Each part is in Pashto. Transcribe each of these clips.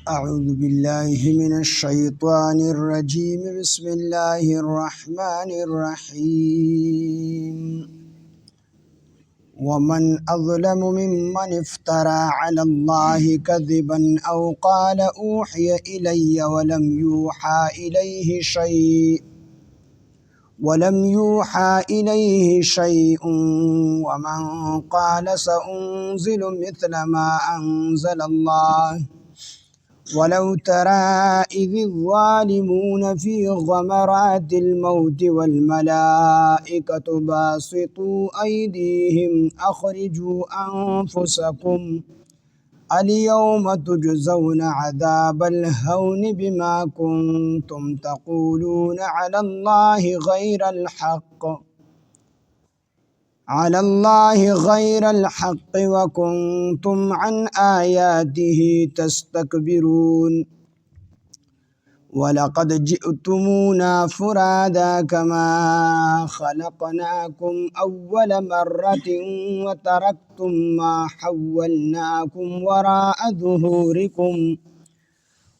أعوذ بالله من الشيطان الرجيم بسم الله الرحمن الرحيم ومن أظلم ممن افترى على الله كذبا أو قال أوحي إلي ولم يوحى إليه شيء ومن قال سأنزل مثل ما أنزل الله ولو ترى إذ الظالمون في غمرات الموت والملائكة باسطوا أيديهم أخرجوا أنفسكم اليوم تجزون عذاب الهون بما كنتم تقولون على الله غير الحق وكنتم عن آياته تستكبرون ولقد جئتمونا فرادا كما خلقناكم أول مرة وتركتم ما حولناكم وراء ظهوركم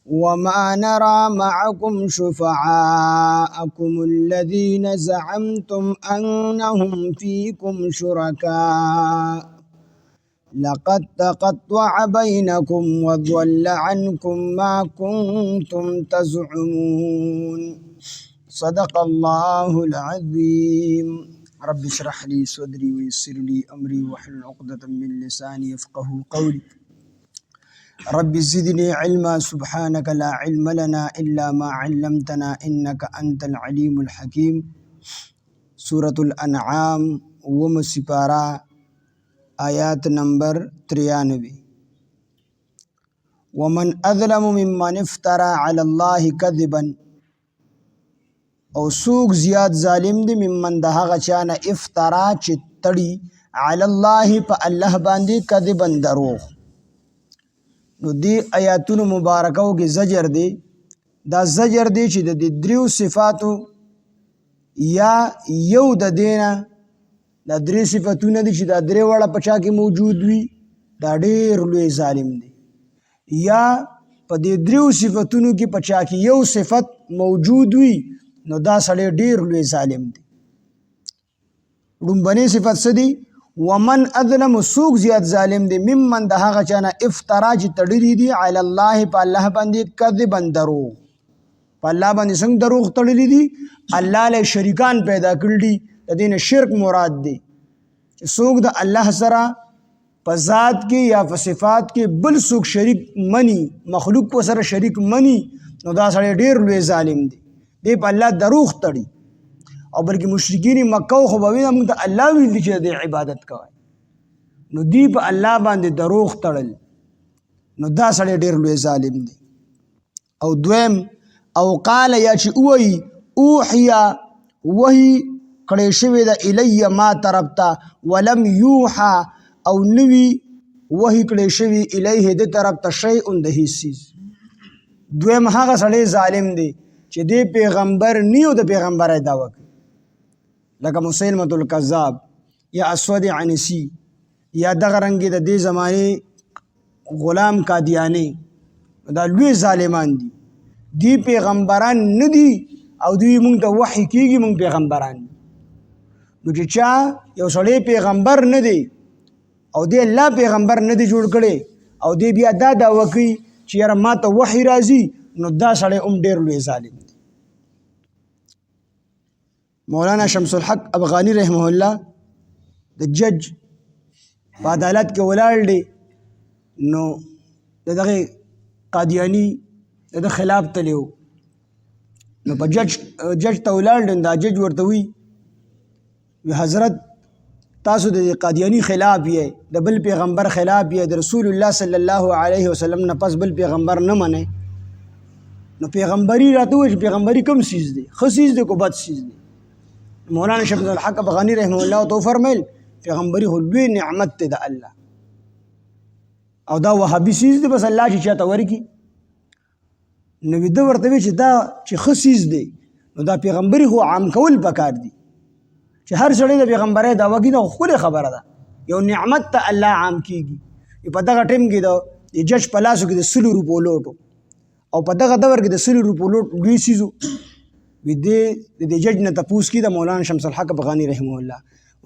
وما نرى معكم شفعاءكم الذين زعمتم أنهم فيكم شركاء لقد تقطع بينكم وضل عنكم ما كنتم تزعمون صدق الله العظيم رب اشرح لي صدري ويسر لي أمري واحلل عقدة من لساني يفقه قولي رب زدني علما سبحانك لا علم لنا إلا ما علمتنا إنك أنت العليم الحكيم سورة الأنعام ومسپارا آیات نمبر 93 ومن أظلم ممن افترى على الله كذبا او سوق زیاد ظالم دی ممن دهغه چانه افترا چې تړي علی الله په الله باندې کذبا دروغ نو دی آیاتونو مبارکو کې زجر دی دا زجر دی چې د دریو صفاتو یا یو د دینه دا درې صفاتونه دي چې دا درې وړه پچا کې موجود وي دا ډېر لوی ظالم دی یا په دې دریو صفاتونو کې پچا کې یو صفت موجود وي نو دا سړی ډېر لوی ظالم دی لومبنۍ صفت څه دی ومن اظلم سوق زیات ظالم دی ممن د هغه چانه افترا چې تړلي دي علی الله په الله باندې کذبا دروغ په الله باندې څنګه دروغ تړلي دي الله له شریکان پیدا کړل دي د دین شرک مراد دی چې څوک د الله سره په ذات کې یا په صفات کې بل څوک شریک مني مخلوق په سره شریک مني نو دا سړی ډېر لوی ظالم دی دی په الله دروغ تړي او بلکې مشرکین مکه خو به موږ ته الله ویل چې د عبادت کوي نو دی په الله باندې دروغ تړل نو دا سړی ډېر لوی ظالم دی او دویم او قال یا چې وایي اوحیا وحی کړی شوی د الی ما طرفته ولم یوحا او نوی وحی کړی شوی الیه د طرفته شیء د هیڅ چیز دویم هغه سړی ظالم دی چې دی پیغمبر نه او د پیغمبرۍ دعوه کوي لکه مسیلمة الکذاب یا اسود عنسی یا دغه رنګې د دې زمانې غلام قادیانی دا لوی ظالمان دي دی پیغمبران نه دي او دوی مونږ ته وحی کېږي مونږ پیغمبران نو چې چا یو سړی پیغمبر نه دی او دی الله پیغمبر نه دی جوړ کړی او دی بیا دا دعوه کوي چې یاره ما ته وحی راځي نو دا سړی هم ډېر لوی ظالم دی مولانا شمس الحق افغانی رحمه الله د جج په عدالت کې ولاړ دی نو د دغه قادیانی د خلاف تلیو نو په جج ته ولاړ دی دا جج ورته وی حضرت تاسو د قادیانی خلاف یې د بل پیغمبر خلاف یې د رسول الله صلی الله علیه وسلم نه پس بل پیغمبر نه منئ نو پیغمبري راته وایي چې پیغمبري کوم څیز دی ښه څیز دی کو بد څیز دی مولانا شمس الحق افغانی رحمه الله تو فرمایل پیغمبري خو لوی نعمت دی د الله او دا وهابي څیز دی بس الله چې چاته ورکي نو ده ورته وایي چې دا چې ښه څیز دی نو دا پیغمبري خو عام کول پکار دی چې هر سړی د پیغمبرۍ دعوه کوي دا ښکلې خبره ده یو نعمت ته الله عام کیږي په دغه ټیم کې د جج په لاسو کې د 100 روپو لوټو او په دغه دور کې د 100 روپو لوټ لوی سیزو وي د جج نه تپوس کی د مولانا شمس الحق افغاني رحمه الله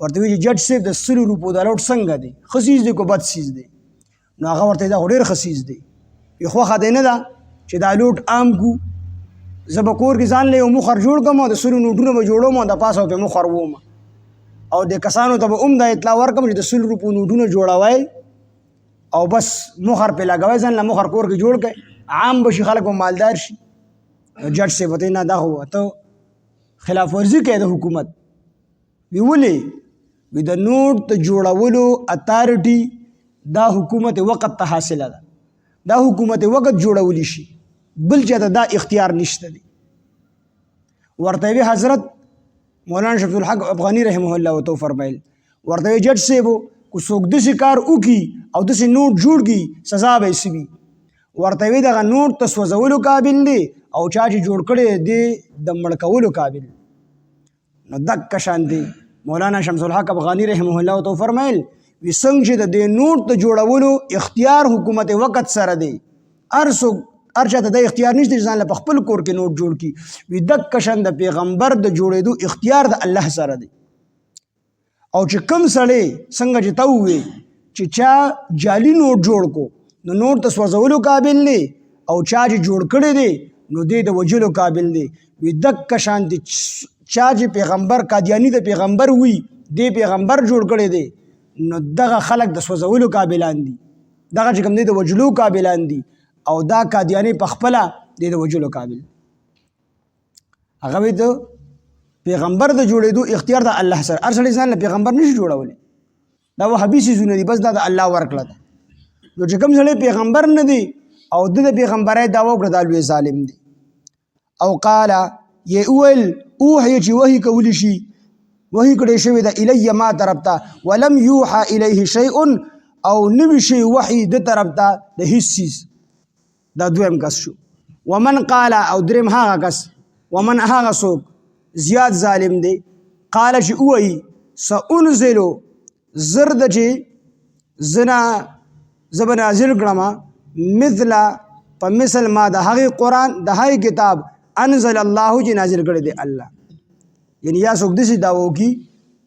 ورته وی جج صاحب د 100 روپو د لوټ څنګه دی خسیز دی کو بد سیز دی نو هغه ورته دا ډیر خسیز دی خو خدای نه دا چې دا لوټ عام کو زبکور کې ځان له مخر جوړ کوم د 100 نوټونو به جوړوم د پاسو په مخر ووم او د کسانو ته به د اطلاع ورکوم چې د 100 روپو نوټونه جوړوي او بس مخر په لګوي ځان له مخر کور کې جوړ کړي عام بشي خلک به مالدار شي جج سے وته نه دا هو ته خلاف ورزي کوي د حکومت ویولې وی د نوټ ته جوړولو اتارټي دا حکومت وقت ته حاصله ده دا حکومت وقت جوړولی شي بل چاته دا اختیار نشته دی ورته وی حضرت مولانا شمس الحق افغاني رحمه الله تو فرمایل ورته جج صاحب کو څوک داسې کار وکړي او داسې نوټ جوړ کړي سزا به یې څه وي ورته وی دغه نوټ ته سوځولو قابل دی او چا چې جوړ کړی دی د مړ کولو قابل نو دک شان دی مولانا شمس الحق افغاني رحمه الله تو فرمایل وی څنګه چې د دې نوټ ته جوړولو اختیار حکومت وقت سره دی هر چاته د اختیار نشته چې ځان له خپل کور کې نوټ جوړ کړي وی دک شان د پیغمبر د جوړېدو اختیار د الله سره دی او چې کم سړی څنګه چې ته ووې چې چا جعلي نوټ جوړ کو نو نوټ ته سوځولو قابل دی او چا چې جوړ کړی دی نو دی د وجلو قابل دی وی دک شان دی چا چې پیغمبر قادیانی د پیغمبر وي دی پیغمبر جوړ کړی دی نو دغه خلک د سوځولو قابلان دي دغه چې کوم دی د وجلو قابلان دي او دا قادیانی په خپله دی د وجلو قابل هغه وی د پیغمبر د جوړېدو اختیار د الله سره هر سړی ځان له پیغمبر نشي جوړولی دا وهابي څیزونه دي بس دا د الله ورکړه ده نو چې کوم سړی پیغمبر نه دی او د پیغمبرۍ دعوه وکړه دا لوی ظالم دی او قال یې وویل اوحی چې وحي کولی شي وحي کړی شوی د الی ما طرف ته ولم یوحى الیه شیء او نوي شي وحي د طرف ته د هیڅ څیز دا دویم کس شو ومن قال او دریم هغه کس ومن هغه څوک زیات ظالم دی قال چې وایي سأنزل زرد چې زنا زه نازل کړم مثل په مثل ما د هغې قرآن د هغې کتاب انزل الله چې نازل کړی دی الله یعنی یا څوک داسې دعوه وکړي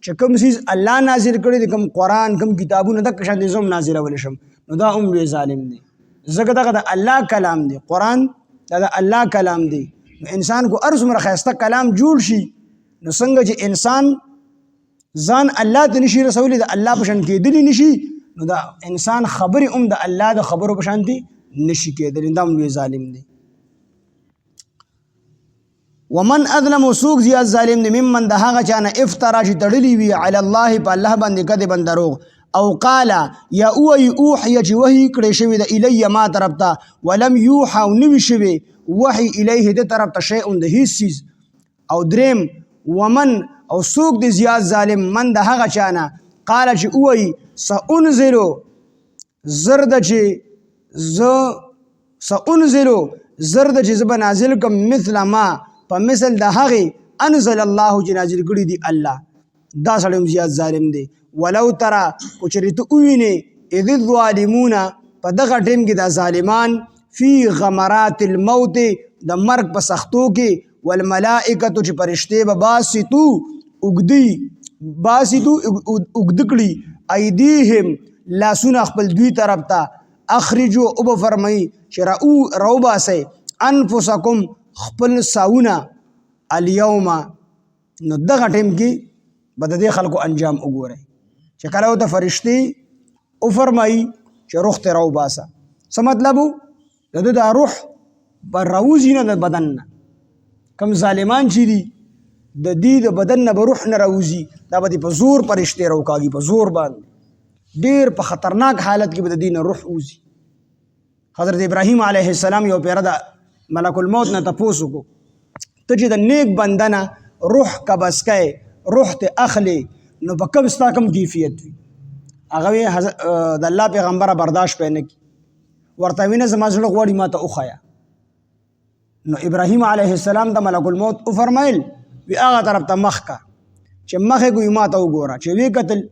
چې کوم څیز الله نازل کړی دی کوم قرآن کوم کتابونه دغه شان دي زه هم نازلولی شم نو دا هم لوی ظالم دی ځکه دغه د الله کلام دی قرآن دا د الله کلام دی نو انسان کو هر څومره ښایسته کلام جوړ شي نو څنګه چې انسان ځان الله ته نشي رسولی د الله په شان کېدلی نشي نو دا انسان خبرې هم د الله د خبرو په شان دي نشي کېدلی دا هم لوی ظالم دی ومن اظلم سوق زیات ظالم دی ممن د هغه چا نه افترا چې تړلی وي علی الله په الله باندې کذبا دروغ او قال یا اوحی چې وحی کړی شوی د الی ما طرف ته ولم یوحى او نوي شوی وحی الیه د طرف ته شیء د هیڅ څیز او دریم ومن او سوق دی زیات ظالم من د هغه چا نه قال چې اوحی سأنزل زرد چې زرد چې زه به نازل کم مثل ما په مثل د هغې انزل الله چې نازل کړي دي الله دا سړی هم زیات ظالم دی ولو ترى کو چېرې ته ووینې اذ الظالمون په دغه ټیم کې دا ظالمان فی غمرات الموت د مرګ په سختو کې والملائکة چې فرشتې به باسطو اوږده کړي ایدیهم لاسونه خپل دوی طرف ته اخرجو او به فرمایي چې راوباسئ انفسکم خپل ساونه الیوم نو دغه ټیم کې به د دې خلکو انجام وګورئ چې کله ورته فرشتې وفرمایي چې روح ته راوباسه څه مطلب و د ده دا روح به راوځي نه د بدن نه کم ظالمان چې دي د دې د بدن نه به روح نه راوځي دا به دې په زور فرشتې راوکاږي په زور باندې ډېر په خطرناک حالت کې به د دې نه روح وځي حضرت ابراهیم علیه السلام یو پیره د ملک الموت نه تپوس وکړو ته چې د نیک بنده نه روح قبض کوې روح ته اخلي نو په کوم ستا کوم کیفیت وي هغه د الله پیغمبره برداشت پې نه کړي ورته وینه زما زړه غواړي ما ته وښیه نو ابراهیم علیه السلام د ملک الموت وفرمایل وی هغه طرف ته مخ کا چې مخ یې ګوي ما ته وګوره چې وی کتل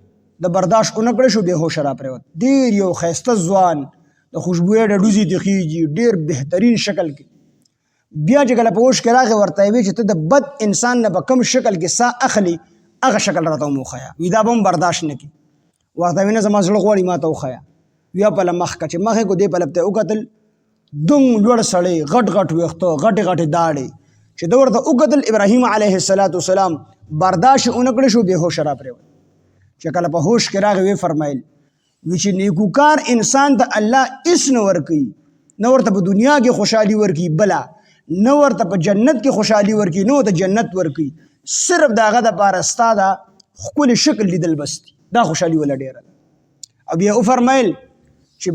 د برداشت ونه کړی شو بېهوشه راپرېوت ډېر یو ښایسته ځوان د خوشبویه ډډوزي تخیږي ډېر بهترین شکل کې بیا چې کله په هوش کې راغی ورته وی چې ته د بد انسان نه په کوم شکل کې سا اخلي هغه شکل راته وموښیه وي دا به هم برداشت نه کړي ورته وی نه زما زړه غواړي ما ته وښیه ویا په له مخ که چې مخ یې کو دې په لب ته وکتل دوم لوړ سړی غټ غټ ویښته غټې غټې داړې چې ده ورته وکتل ابراهیم علیه السلام برداشت یې ونه کړی شو بېهوشه راپرېوت چې کله په هوش کې راغی ویې فرمیل وی چې نیکوکار انسان ته الله هېڅ نه ورکوي نه ورته په دنیا کې خوشحالي ورکوي بله نه ورته په جنت کې خوشحالي ورکوي نه ورته جنت ورکوي صرف د هغه دپاره ستا دا ښکلې شکل لیدل بس دي دا خوشحالي وله ډېره ده او بیا وفرمیل چې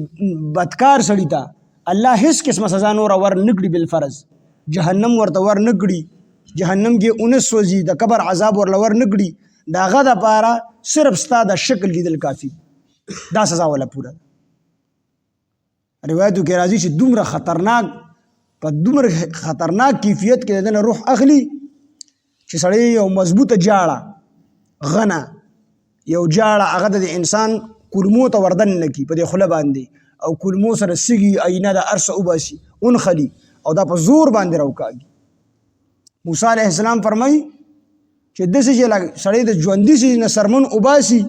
بدکار سړي ته الله هیڅ قسمه سزا نوره ور نه کړي بالفرض جهنم ورته ور نه کړي جهنم کې اونه سوځي د قبر عذاب ورله ور نه کړي د هغه دپاره صرف ستا د شکل لیدل کافي دا سزا ولا پوره روایتو کې راځي چې دومره خطرناک په دومره خطرناک کیفیت کې د ده نه روح اخلي چې سړی یو مضبوطه جاړه غنه یو جاړه هغه د انسان کلمو ته وردن نه کي په دې خوله باندې او کلمو سره سږي آینه د هر څه وباسي ونخلي او دا په زور باندې راوکاږي موسی علیه السلام فرمایي چې داسې چې سړی د ژوندي څیز نه سرمن وباسي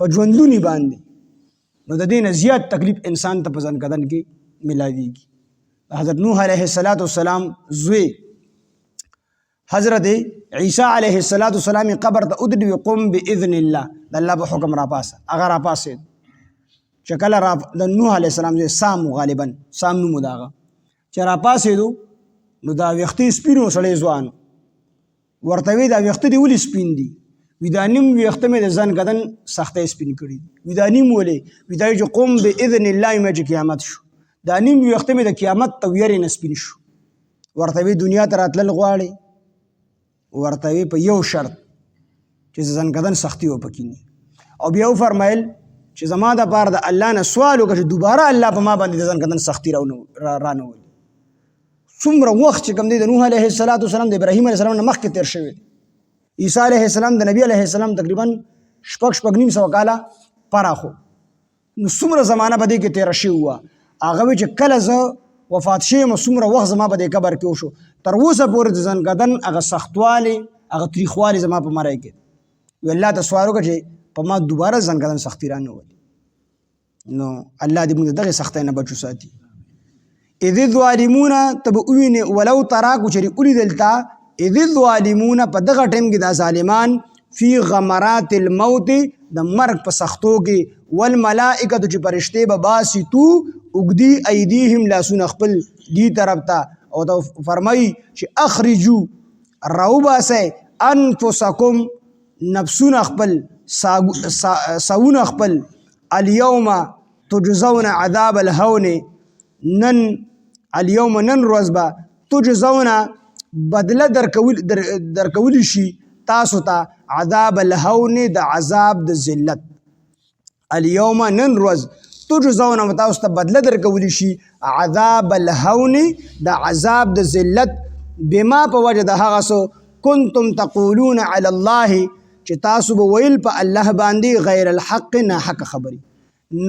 په ژوندوني باندې نو د دې نه زیات تکلیف انسان ته په ځنکدن کې میلاویږي حضرت نوح علیه السلام زوی حضرت عیسی علیه السلام قبر ته ودرېږي قم باذن الله د الله په حکم راپاسه هغه راپاسېد چې کله د نوح علیه السلام زوی سام غالبا سام نوم و د هغه چې راپاسېدو نو دا ویښتې سپین و سړی ځوان ورته وی دا ویښته دې ولې سپین دي وي دا نیم ویښته مې د ځنکدن سختۍ سپین کړي دي وي دا نیم ولې وي دا چې قم باذن الله مې چې قیامت شو دا نیم ویښته مې د قیامت ته ویرې نه سپین شو ورته وی دنیا ته راتلل غواړې ورته وی په یو شرط چې ځنکدن سختي وپکې نه او بیا وفرمیل چې زما دپاره د الله نه سوال وکړه چې دوباره الله په ما باندې د ځنکدن سختي رانولي څومره وخت چې کوم دی د نوح علیه السلام د ابراهیم علیه السلام نه مخکې تېر شوی دی عیسی علیه السلام د نبي علیه السلام تقریبا شپږ نیم سوه کاله پراخو نو څومره زمانه په دې کې تېره شوې وه هغه وی چې کله زه وفات شوی یم څومره وخت زما په دې قبر کې وشو تر اوسه پورې د ځنکدن هغه سختوالی هغه تریخوالی زما په مرۍ کې وی الله ته سوال وکړه چې په ما دوباره ځنکدن سختي رانولي نو الله دې موږ دغې سختۍ نه بچو ساتي اذ الظالمون تب وینې ولو تراکو چېرې ولیدل تا اذ الظالمون په دغه ټیم کې دا ظالمان فی غمرات الموت د مرګ په سختو کې والملائکة چې فرشتې به باسي تو اوږدي ایدیهم لاسونه خپل دی طرف ته او ته فرمایي چې اخرجو راوباسئ انفسکم نفسونه خپل ساونه خپل الیوم تجزون عذاب الهون نن الیوم نن ورځ به تجزون بدله درکولی شي تاسو ته عذاب الهون د عذاب د ذلت الیوم نن ورځ تجزون تاسو ته بدله درکولی شي عذاب الهون د عذاب د ذلت بما په وجه د هغه څه کنتم تقولون علی الله چې تاسو به ویل په الله باندې غیر الحق ناحق خبرې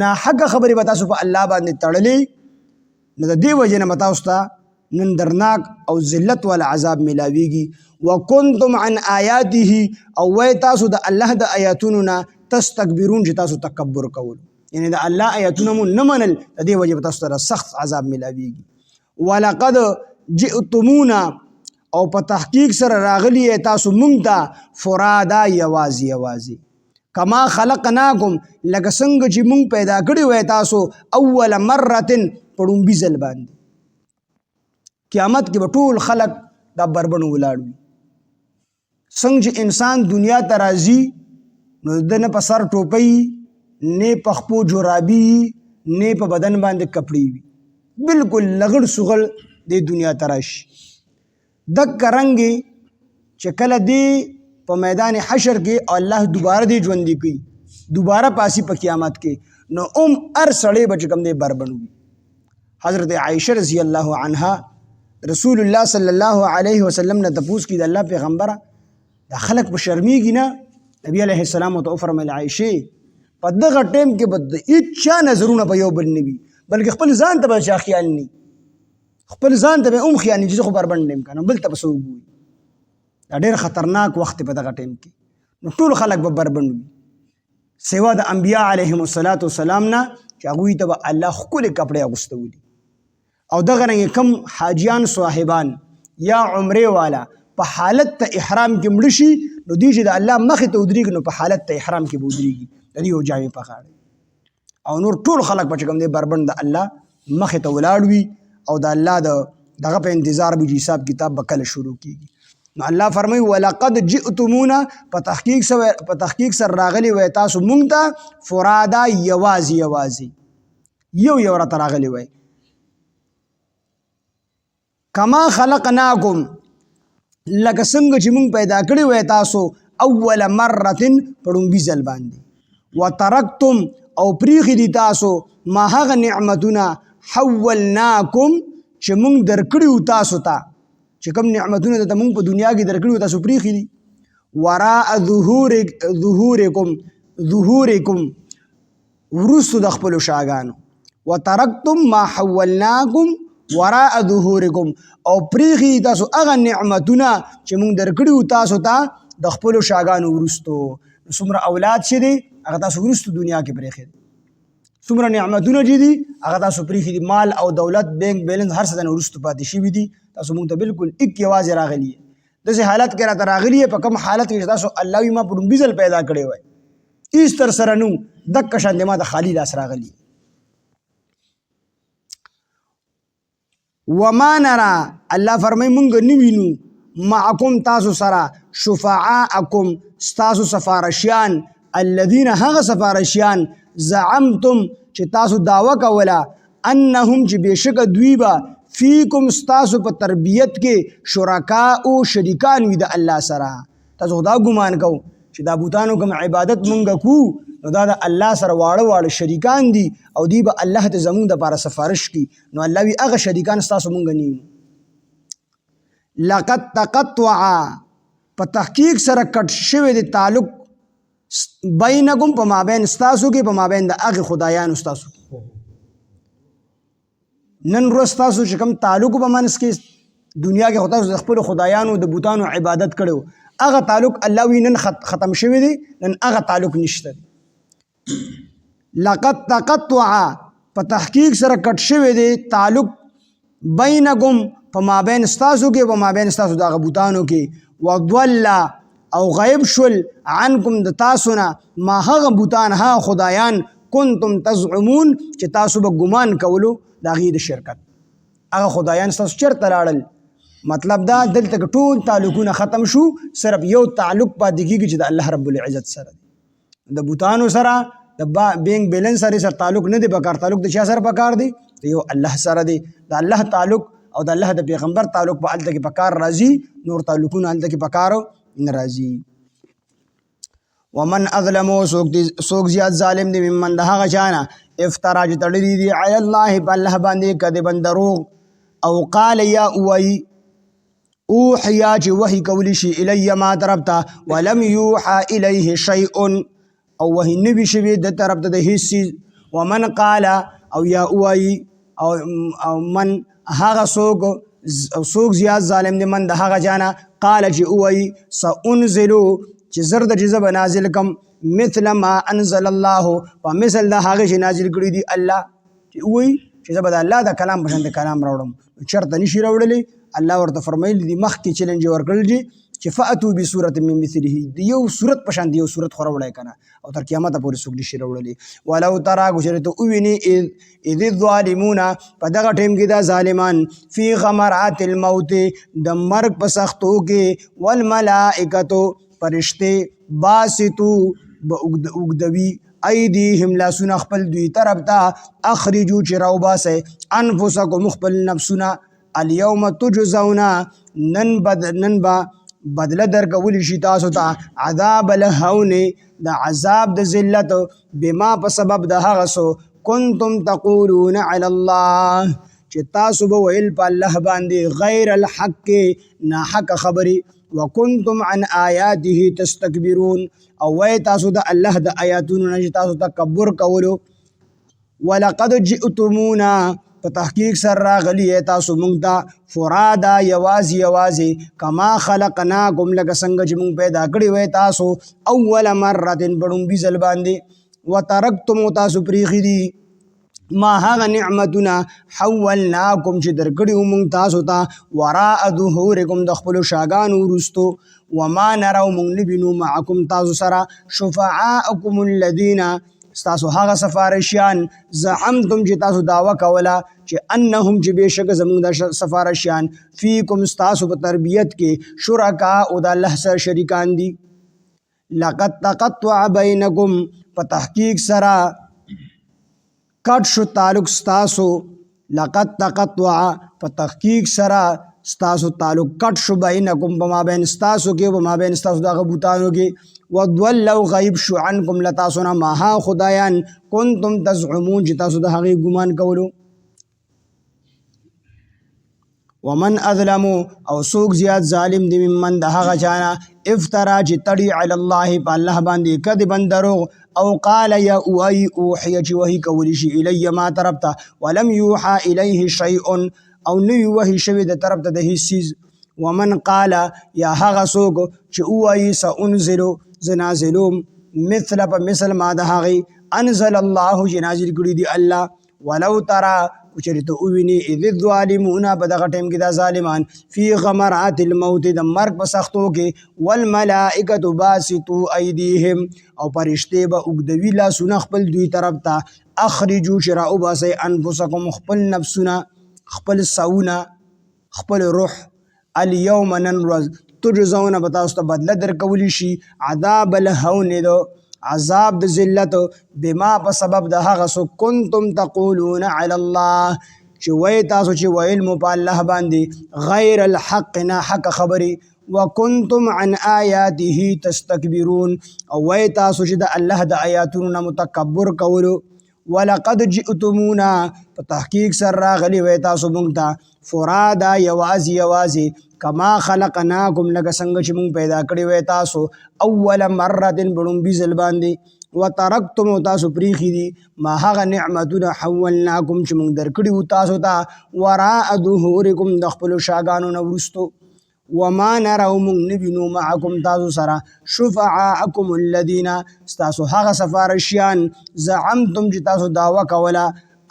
ناحق خبرې به تاسو په الله باندې تړلې نو د دې وجې نه به تاسو ته نن درناک او ذلت والا عذاب میلاویږي وکنتم عن آیاته او وی تاسو د الله د آیاتونو نه تستکبرون چې تاسو تکبر کول یعنی د الله آیاتونه مو نه منل د دې وجې به تاسو ته سخت عذاب میلاویږي ولقد جئتمونا او په تحقیق سره راغلی تاسو مونږ ته فرادا یوازې کما خلقناکم لکه څنګه چې مونږ پیدا کړي وای تاسو اول مرتن په ړومبي ځل باندې قیامت کې به ټول خلق دا بربنو ولاړ وي څنګه چې انسان دنیا ته راځي نو د نه په سر ټوپۍ نه په خپو جرابي نه په بدن باندې کپړې وي بالکل لغړ سغړ د دنیا ته راشي دک رنګې چې کله دی په میدان حشر کې الله دوباره دی ژوندي کوي دوباره پاسی په قیامت کې نو هر سړی به چې کوم دی بربنډ وي حضرت عائشہ رضی الله عنها رسول الله صلی الله علیه وسلم نه تپوس کی د الله پیغمبره دا خلق په شرمیږي نه نبی علیه السلام ته فرمایل عائشہ په دغه ټیم کې به هیڅ چا نظرونه په یو بل نه وي بلکې خپل ځان ته به چا خیال نه خپل ځان ته به خیاني چې خو بربند نیم کنه بل ته بسو دا ډېر خطرناک وخت په دغه ټیم کې نو ټول خلک به بربند وي سوا د انبیاء علیهم السلام نه چې هغوی ته به الله ښکلي کپړې اغوستولي او دغه رنګې کم حاجیان صاحبان یا عمرې والا په حالت ته احرام کې مړه شي نو دوی چې د الله مخې ته ودرېږي نو په حالت ته احرام کې به ودرېږي د دې یو جامې په غاړه او نور ټول خلک به چې کوم دی بربند د الله مخې ته ولاړ وي او د الله دغه په انتظار به حساب کتاب به کله شروع کېږي نو الله فرمایي ولقد جئتمونا په تحقیق سره راغلي وای تاسو مونږ ته فرادا یوازې یو راته راغلي وای کما خلقناکم لکه څنګه چې مونږ پیدا کړي وای تاسو اول مره په ړومبي ځل باندې وترکتم او پریښي دي تاسو ما هغه نعمتونه حولناکم چې مونږ درکړي وو تاسو ته چې کوم نعمتونه ته مونږ په دنیا کې درکړي وو تاسو پریښي دي وراء ظهورکم وروستو د خپلو شاګانو وترکتم ما حولناکم وراء ظهورکم او پریښي تاسو هغه نعمتونه چې مونږ درکړي وو تاسو ته د خپلو شاګانو وروستو څومره اولاد چې دي هغه تاسو وروستو دنیا کې پریښي دي څومره نعمتونه چې دي هغه تاسو پریښي دي مال او دولت بینک بیلنس هر څه نه وروستو پاتې شوي دي تاسو مونږ ته بالکل یوازې راغلي داسې حالت کې راته راغلي په کوم حالت کې تاسو الله وي ما په ړومبي ځل پیدا کړی وای هېڅ تر سره نه دکه شان د ما ته خالي لاس راغلي وما نرى الله فرمای مونږ نه وینو معکم تاسو سره شفعاءکم ستاسو سفارشیان الذين هغه سفارشیان زعمتم چې تاسو دعوه کوله انهم چې بېشکه دوی به فیکم ستاسو په تربیت کې شرکا او شریکان وي د الله سره تاسو دا ګمان کو چې دا بوتانو کوم عبادت مونږ کو نو دا د الله سره واړه شریکان دي او دی به الله ته زمونږ دپاره سفارش کی نو الله وي هغه شریکان ستاسو مونږ نه لقد تقطع په تحقیق سره کټ شوی د تعلق بینکم په مابین ستاسو کې په مابین د هغې خدایانو ستاسو نن ورځ ستاسو چې کوم تعلق په منځ کې دنیا کې خو تاسو د خپلو خدایانو د بوتانو عبادت کړی هغه تعلق الله وی نن ختم شوی دی نن هغه تعلق نشته لقد تقطع په تحقیق سره کټ شوی دی تعلق بینکم په مابین ستاسو کې په مابین ستاسو د هغه بوتانو کې وضل او غیب شول عنکم د تاسو نه ما هغه بوتان هغه خدایان کنتم تزعمون چې تاسو به ګمان کولو د هغې د شرکت هغه خدایان ستاسو چېرته لاړل مطلب دا دلته کې ټول تعلقونه ختم شو صرف یو تعلق پاتې کېږي چې د الله رب العزت سره دی د بوتانو سره د بینک بیلنس سره تعلق نه دی پکار تعلق د چا سره پکار دی د یو الله سره دی د الله تعلق او د الله د پیغمبر تعلق په هلته کې پکار راځي نور تعلقونه هلته کې پکارو نه راځي ومن اظلمو څوک زیات ظالم دی ممن د هغه چا نه افترا چې تړلي دي علی الله په الله باندې کذبا دروغ او قال یا وایي اوحیا چې وحی کولی شي الی ما طرف ته ولم یوحى الیه شیء او وحی نبی شوی د طرف ته د هیڅ څیز ومن قال او یا وایي او من هغه څوک زیات ظالم دی من د هغه چا نه قال چې وایي سانزلو چې زر د جزه به نازل کم مثل ما انزل الله په مثل د هغه چې نازل کړي دي الله چې وایي چې زه به د الله د کلام په شان د کلام راوړم چېرته نشي راوړلی الله ورته فرمایلی دي مخکې چیلنج یې ورکړل دي چې فأتو بصورت من مثله د یو صورت په شان د یو صورت خو راوړی که نه او تر قیامته پورې څوک نشي راوړلی ولو ترا ګوچرې ته ووینې اذ الظالمون په دغه ټیم کې دا ظالمان فی غمرات الموت د مرګ په سختو کې والملائکتو فرشتې باسطو به اوږدوي ایدیهم لاسونه خپل دوی طرف ته اخرجو چې راوباسئ انفسکم خپل نفسونه الیوم تجزون نن به بدله درکولی شي تاسو ته عذاب الهون د عذاب د ذلت بما په سبب د هغه څه کنتم تقولون علی الله چې تاسو به ویل په الله باندې غیر الحق ناحق خبرې وکنتم عن آیاته تستکبرون او وی تاسو د الله د آیاتونو نه چې تاسو تکبر کولو ولقد جئتمونا په تحقیق سره راغلی تاسو مونږ ته فرادا یوازې کما خلقناکم لکه څنګه چې مونږ پیدا کړی وای تاسو اول مره بړومبي ځل باندې وترکتم تاسو پریښي دي ما هغه نعمتونه حولناکم چې درکړي مونږ تاسو ته وراء ظهورکم د خپلو شاګانو وروستو وما نرو مونږ نه وینو معکم تاسو سره شفعاءکم الذین ستاسو هغه سفارشیان زعمتم چې تاسو دعوه کوله چې انهم چې بېشکه زموږ د سفارشیان فیکم ستاسو په تربیت کې شرکا او د الله سره شریکان دي لقد تقطع بینکم په تحقیق سره کټ شو تعلق ستاسو لقد تقطع په تحقیق سره ستاسو تعلق کټ شو بینکم په مابین ستاسو کې په مابین ستاسو دغه بوتانو کې وضلوا غیب شو عنکم لتاسو نه ماها خدایان کنتم تزعمون چې تاسو د هغې ګمان کولو ومن اظلمو او څوک زیات ظالم دی ممن د هغه چانه افترا چې تړي علی الله په الله باندې کذبا دروغ او قال یا اوحی چې وحی کولی شي الی ما طرف ته ولم یوحى الیه شیء او نه وحی شوی د طرف ته د هیڅ چیز ومن قال یا هغه څوک چې اوحی سانزلو زنازلوم مثل په مثل ما د هغې انزل الله چې نازل کړي دي الله ولو ترى وچرته اوویني اذ الظالمون په دغه ټیم کې دا ظالمان فی غمرات الموت د مرګ په سختو کې والملائکه باسطوا ایدیهم او فرشتې به اوږدوي لاسونه خپل دوی طرف ته اخرجوا چې راوباسئ انفسکم خپل نفسونه خپل سوونه خپل روح الیوم نن ورځ تجزون به تاسو ته بدله درکولی شي عذاب الهون دو عذاب د ذلت بما په سبب د هغه څه کنتم تقولون علی الله چې وایي تاسو چې ویل مو په الله باندې غیر الحق نه حق خبرې وکنتم عن آیاته تستکبرون او وایي تاسو چې د الله د آیاتونو نه متکبر کولو ولقد جئتمونا په تحقیق سره راغلي وای تاسو مونږ ته فرادا یوازې کما خلقناکم لکه څنګه چې مونږ پیدا کړی وای تاسو اول مره بړومبي ځل باندې وترکتم تاسو پریښي دي ما هغه نعمتونه حولناکم چې مونږ درکړي وو تاسو ته وراء ظهورکم د خپلو شاګانو نه وروستو وما نرو مونږ نه وینو معکم تاسو سره شفعاءکم الذین ستاسو هغه سفارشیان زعمتم چې تاسو دعوه کوله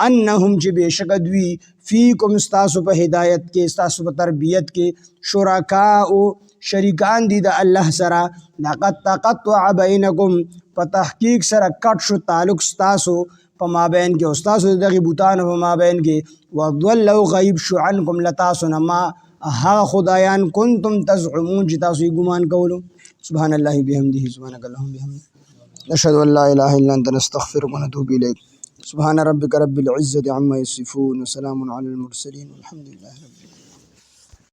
انهم چې بېشکه دوی فیکم ستاسو په هدایت کې ستاسو په تربیت کې شرکاء شریکان دي د الله سره لقد تقطع بینکم په تحقیق سره کټ شو تعلق ستاسو په مابین کې او ستاسو دغې بوتانو په مابین کې وضلوا غیب شو عنکم لتاسو نه ما هغه خدایان کنتم تزعمون چې تاسو یې ګمان کولو سبحان الله بحمده سبحانك اللهم بحمدك نشهد ان لا اله الا انت نستغفرك ونتوب اليك سبحان ربك رب العزة عما يصفون وسلام على المرسلين والحمد لله رب العالمين